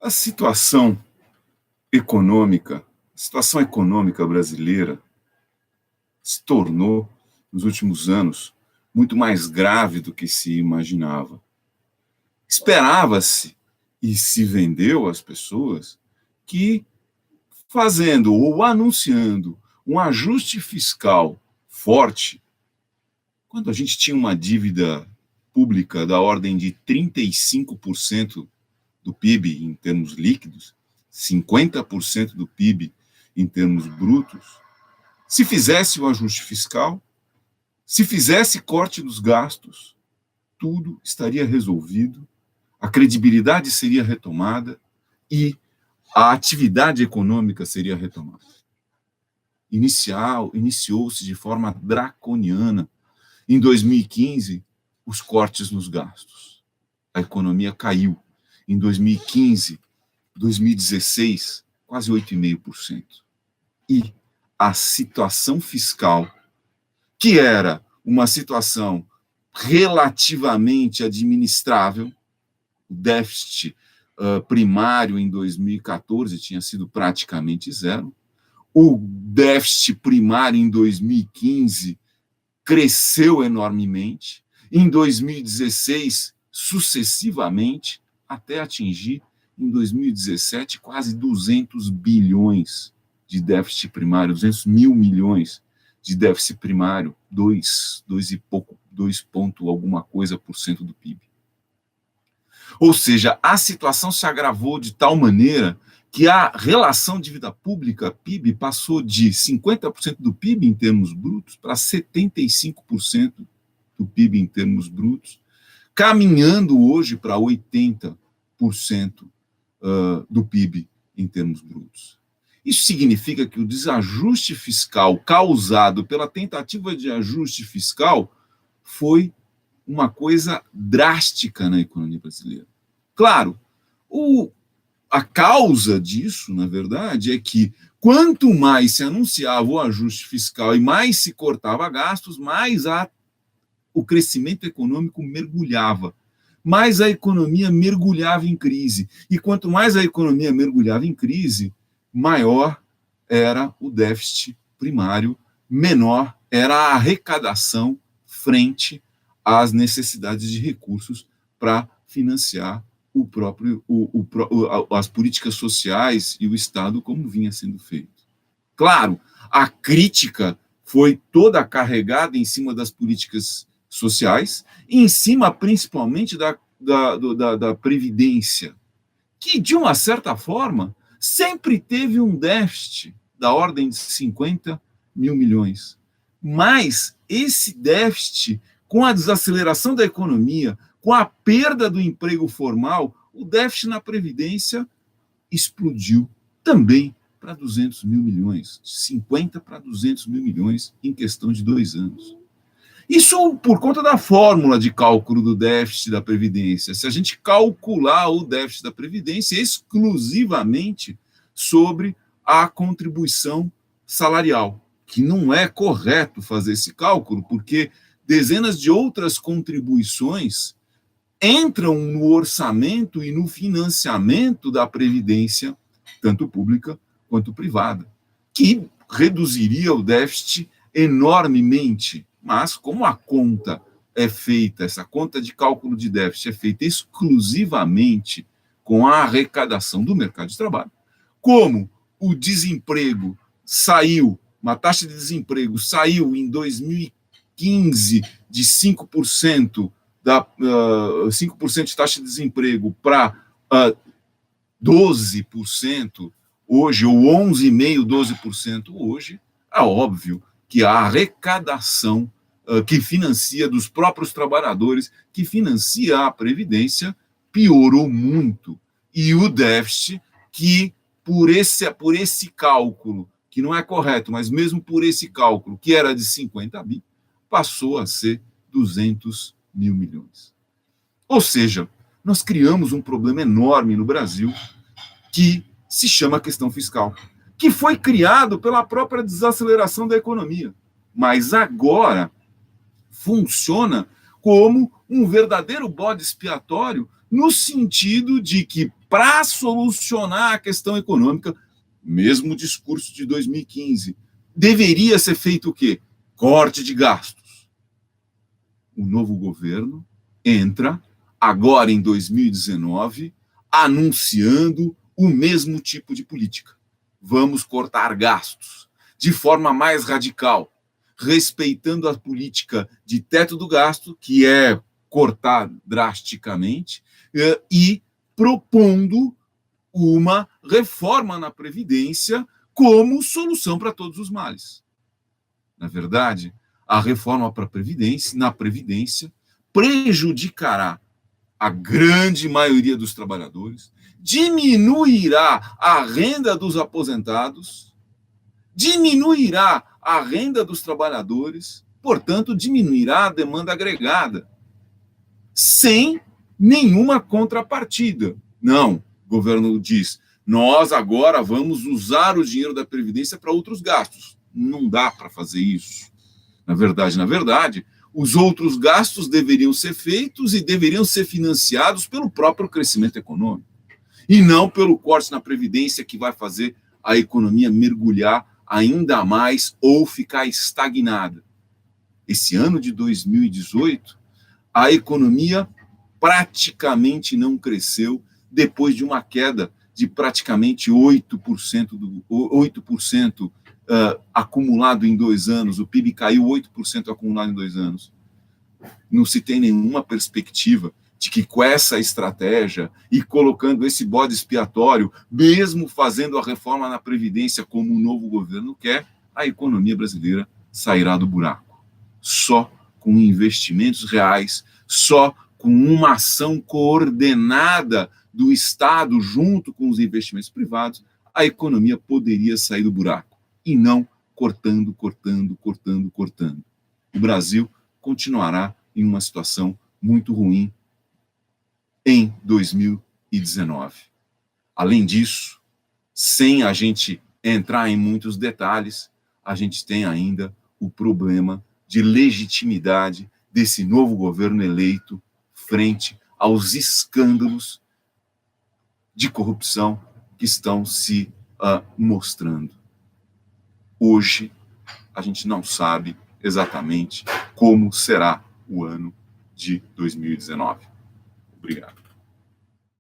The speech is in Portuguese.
A situação econômica brasileira se tornou, nos últimos anos, muito mais grave do que se imaginava. Esperava-se e se vendeu às pessoas que, fazendo ou anunciando um ajuste fiscal forte, quando a gente tinha uma dívida pública da ordem de 35% do PIB em termos líquidos, 50% do PIB em termos brutos, se fizesse o ajuste fiscal, se fizesse corte dos gastos, tudo estaria resolvido, a credibilidade seria retomada e a atividade econômica seria retomada. Iniciou-se de forma draconiana. Em 2015, os cortes nos gastos. A economia caiu. Em 2015, 2016, quase 8,5%. E a situação fiscal, que era uma situação relativamente administrável, o déficit primário em 2014 tinha sido praticamente zero, o déficit primário em 2015 cresceu enormemente, em 2016, sucessivamente, até atingir, em 2017, quase 200 bilhões de déficit primário, 200 mil milhões de déficit primário, 2 e pouco, 2 ponto alguma coisa por cento do PIB. Ou seja, a situação se agravou de tal maneira que a relação dívida pública-PIB passou de 50% do PIB em termos brutos para 75% do PIB em termos brutos, caminhando hoje para 80% do PIB em termos brutos. Isso significa que o desajuste fiscal causado pela tentativa de ajuste fiscal foi uma coisa drástica na economia brasileira. Claro, a causa disso, na verdade, é que quanto mais se anunciava o ajuste fiscal e mais se cortava gastos, mais o crescimento econômico mergulhava, mais a economia mergulhava em crise. E quanto mais a economia mergulhava em crise, maior era o déficit primário, menor era a arrecadação frente às necessidades de recursos para financiar as políticas sociais e o Estado como vinha sendo feito. Claro, a crítica foi toda carregada em cima das políticas sociais, e em cima principalmente da Previdência, que, de uma certa forma, sempre teve um déficit da ordem de 50 mil milhões. Mas esse déficit, com a desaceleração da economia, com a perda do emprego formal, o déficit na Previdência explodiu também para 200 mil milhões, de 50 para 200 mil milhões em questão de 2 anos. Isso por conta da fórmula de cálculo do déficit da Previdência. Se a gente calcular o déficit da Previdência exclusivamente sobre a contribuição salarial, que não é correto fazer esse cálculo, porque dezenas de outras contribuições entram no orçamento e no financiamento da Previdência, tanto pública quanto privada, que reduziria o déficit enormemente. Mas, como a conta é feita, essa conta de cálculo de déficit é feita exclusivamente com a arrecadação do mercado de trabalho, como o desemprego saiu, uma taxa de desemprego saiu em 2015 de 5%, 5% de taxa de desemprego para 12% hoje, ou 11,5%, 12% hoje, é óbvio que a arrecadação que financia dos próprios trabalhadores, que financia a Previdência, piorou muito. E o déficit, que por esse cálculo, que não é correto, mas mesmo por esse cálculo, que era de 50 bi, passou a ser 200 mil milhões. Ou seja, nós criamos um problema enorme no Brasil que se chama questão fiscal, que foi criado pela própria desaceleração da economia, mas agora funciona como um verdadeiro bode expiatório no sentido de que para solucionar a questão econômica, mesmo discurso de 2015, deveria ser feito o quê? Corte de gastos. O novo governo entra, agora em 2019, anunciando o mesmo tipo de política. Vamos cortar gastos de forma mais radical, respeitando a política de teto do gasto, que é cortar drasticamente, e propondo uma reforma na Previdência como solução para todos os males. Na verdade, a reforma na Previdência prejudicará a grande maioria dos trabalhadores, diminuirá a renda dos aposentados, diminuirá a renda dos trabalhadores, portanto, diminuirá a demanda agregada, sem nenhuma contrapartida. Não, o governo diz, nós agora vamos usar o dinheiro da Previdência para outros gastos. Não dá para fazer isso. Na verdade, os outros gastos deveriam ser feitos e deveriam ser financiados pelo próprio crescimento econômico, e não pelo corte na Previdência que vai fazer a economia mergulhar ainda mais ou ficar estagnada. Esse ano de 2018, a economia praticamente não cresceu depois de uma queda de praticamente 8% acumulado em 2 anos. O PIB caiu 8% acumulado em 2 anos. Não se tem nenhuma perspectiva de que com essa estratégia e colocando esse bode expiatório, mesmo fazendo a reforma na Previdência como o novo governo quer, a economia brasileira sairá do buraco. Só com investimentos reais, só com uma ação coordenada do Estado junto com os investimentos privados, a economia poderia sair do buraco, e não cortando. O Brasil continuará em uma situação muito ruim em 2019. Além disso, sem a gente entrar em muitos detalhes, a gente tem ainda o problema de legitimidade desse novo governo eleito frente aos escândalos de corrupção que estão se mostrando. Hoje, a gente não sabe exatamente como será o ano de 2019. Obrigado.